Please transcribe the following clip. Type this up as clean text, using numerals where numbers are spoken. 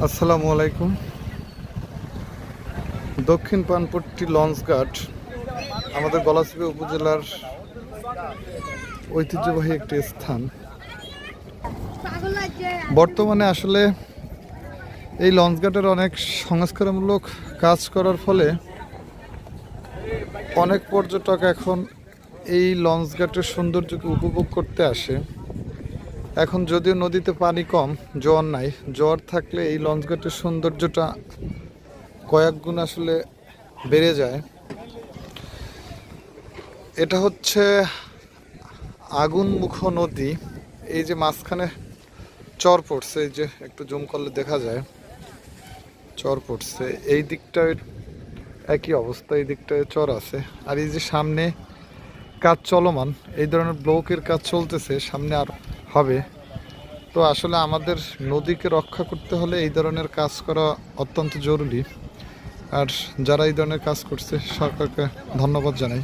আসসালামু আলাইকুম। দক্ষিণ পানপট্টি লঞ্চঘাট আমাদের গলাচিপা উপজেলার ঐতিহ্যবাহী একটি স্থান। বর্তমানে আসলে এই লঞ্চঘাটের অনেক সংস্কারমূলক কাজ করার ফলে অনেক পর্যটক এখন এই লঞ্চঘাটের সৌন্দর্যকে উপভোগ করতে আসে। এখন যদিও নদীতে পানি কম, জোয়ার নাই, জোয়ার থাকলে এই লঞ্চঘাটের সৌন্দর্যটা কয়েক গুণ আসলে বেড়ে যায়। এটা হচ্ছে আগুনমুখ নদী। এই যে মাঝখানে চর পড়ছে, এই যে একটু জুম করলে দেখা যায় চর পড়ছে। এই দিকটায় একই অবস্থা, এই দিকটায় চর আছে। আর এই যে সামনে কাজ চলমান, এই ধরনের ব্লকের কাজ চলতেছে, সামনে আর হবে। তো আসলে আমাদের নদীকে রক্ষা করতে হলে এই ধরনের কাজ করা অত্যন্ত জরুরি। আর যারা এই ধরনের কাজ করছে সরকারকে ধন্যবাদ জানাই।